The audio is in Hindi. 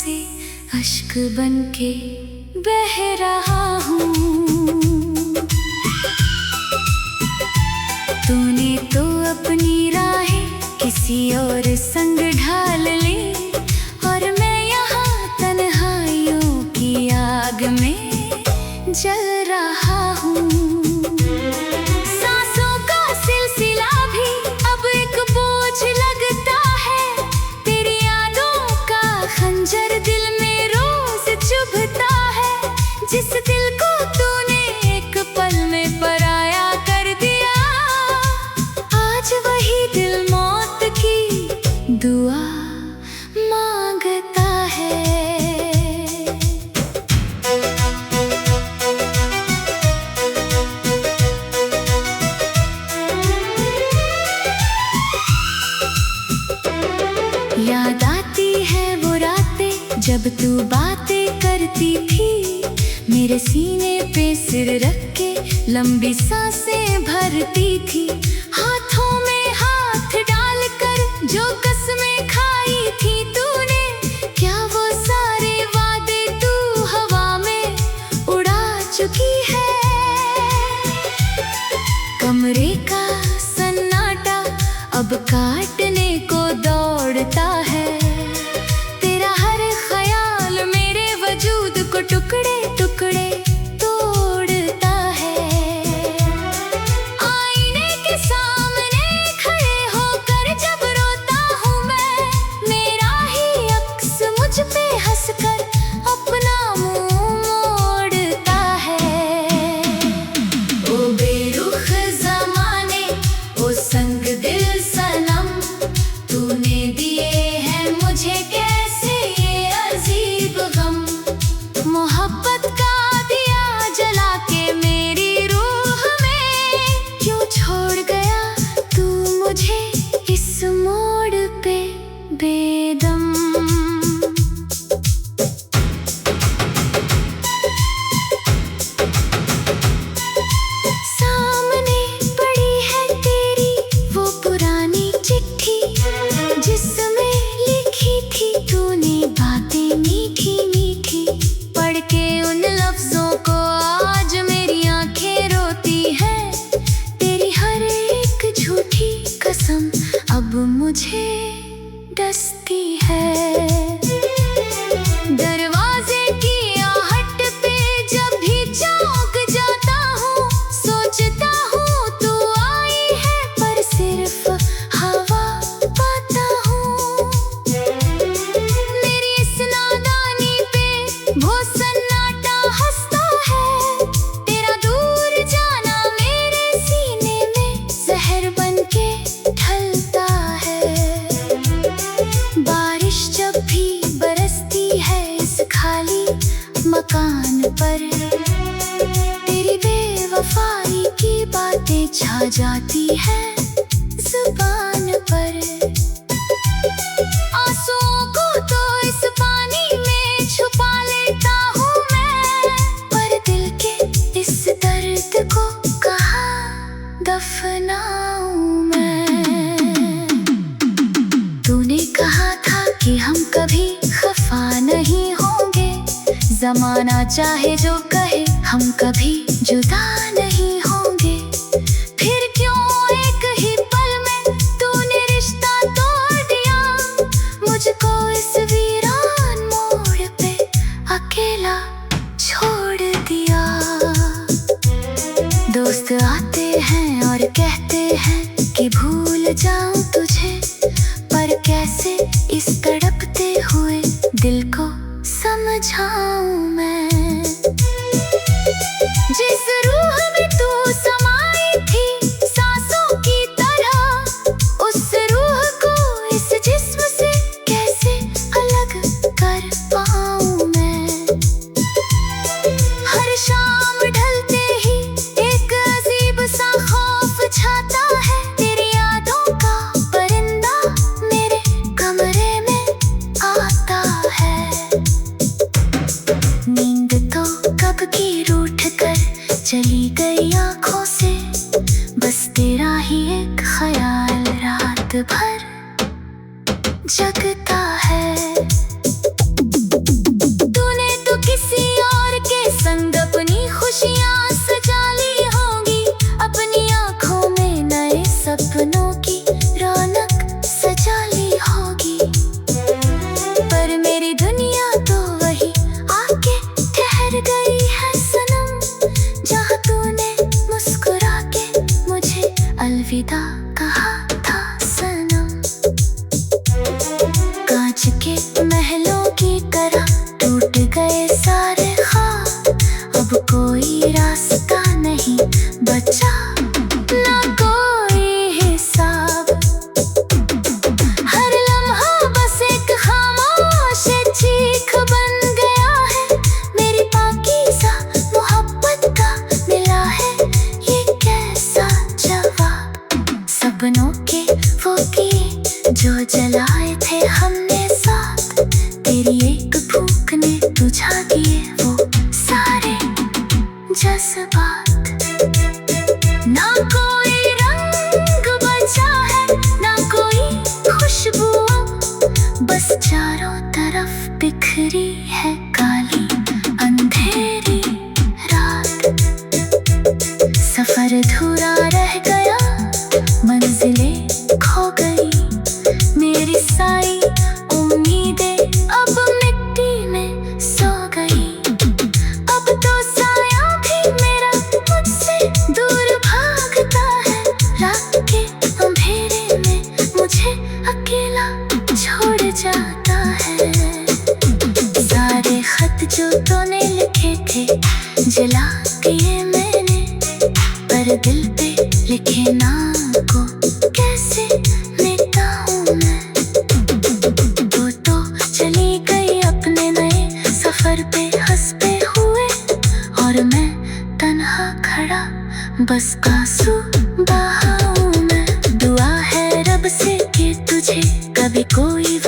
से अश्क बनके बह रहा हूँ। तूने तो अपनी राहें किसी और संग ढाल ली और मैं यहाँ तन्हाइयों की आग में जल रहा हूँ। सांसों का सिलसिला भी अब एक बोझ लगता है। तेरी यादों का खंजर दिल में रोज चुभता है। जिस दिल को तूने एक पल में पराया कर दिया, आज वही दिल मौत की दुआ मांगता है। याद आती है वो रातें जब तू बातें करती थी, मेरे सीने पे सिर रख के लंबी सांसें भरती थी। हाथों में हाथ डालकर जो कसमें खाई थी तूने, क्या वो सारे वादे तू हवा में उड़ा चुकी है। कमरे का सन्नाटा अब काटने को दौड़ता है। तेरा हर ख्याल मेरे वजूद को टुकड़े टुकड़े तोड़ता है। आईने के सामने खड़े होकर जब रोता हूँ मैं, मेरा ही अक्स मुझ पे हंसकर अपना मुंह मोड़ता है। ओ बेरुख ज़माने, ओ संग दिल सनम, तूने दिए हैं मुझे कैसे ये अजीब गम। मोहब्बत का दिया जला के मेरी रूह में क्यों छोड़ गया तू मुझे इस मोड़ पे बेदम। सामने पड़ी है तेरी वो पुरानी चिट्ठी, जिसमें लिखी थी तूने बातें मीठी मीठी। पढ़ के उन लफ्जों को आज मेरी आंखें रोती हैं। तेरी हर एक झूठी कसम अब मुझे डसती है। दरवाजे की आहट पे जब भी चौंक जाता हूँ, सोचता हूँ तू आई है पर सिर्फ हवा पाता हूँ। मेरी इस नादानी पे वो सन्नाटा हंसता है। तेरा दूर जाना मेरे सीने में जहर बनके ढलता है। बारिश जब भी बरसती है इस खाली मकान पर, तेरी बेवफाई की बातें छा जाती है जुबान पर। आंसुओं को तो इस पानी में छुपा लेता हूँ मैं, पर दिल के इस दर्द को कहाँ दफनाऊं मैं। तूने कहा था कि हम कभी खफा नहीं होंगे, जमाना चाहे जो कहे हम कभी जुदा नहीं होंगे। फिर क्यों एक ही पल में तूने रिश्ता तोड़ दिया, मुझको इस वीरान मोड़ पे अकेला छोड़ दिया। दोस्त आते हैं और कहते हैं कि भूल जाऊं तुझे, पर कैसे इस तड़पते हुए दिल को समझाऊं मैं। जिस रूह में तू समाई थी सांसों की तरह, उस रूह को इस जिस्म से कैसे अलग कर पाऊं मैं। हर शाम ढलते ही एक अजीब सा खौफ छाता है। तेरी यादों का परिंदा मेरे कमरे में आता है। नींद तो कब की रूठ कर चली अलविदा कहा था सनम। कांच के महलों की तरह टूट गए सारे ख्वाब, अब कोई रास्ता नहीं बचा, ना कोई हिसाब। हर लम्हा बस एक खामोश चीख बन गया है, मेरी पाकीज़ा मोहब्बत का मिला है ये कैसा जवाब। सपनों के वो किए जो जलाए थे हमने साथ, तेरी एक भूख ने बुझा दिए वो सारे जज्बात। ना कोई रंग बचा है, ना कोई खुशबू, बस चारों तरफ बिखरी है काली अंधेरी रात। सफर अधूरा रह गया, मंजिलें खो गई, मेरी सारी उम्मीदें अब मिट्टी में सो गई। अब तो साया भी मेरा मुझसे दूर भागता है, रात के अंधेरे में मुझे अकेला छोड़ जाता है। सारे खत जो तूने लिखे थे जला दिए मैंने, पर दिल पे लिखे नाम को कैसे मिटाऊं मैं। तो चली गई अपने नए सफर पे हंसते हुए, और मैं तन्हा खड़ा बस आंसू बहाऊं मैं। दुआ है रब से कि तुझे कभी कोई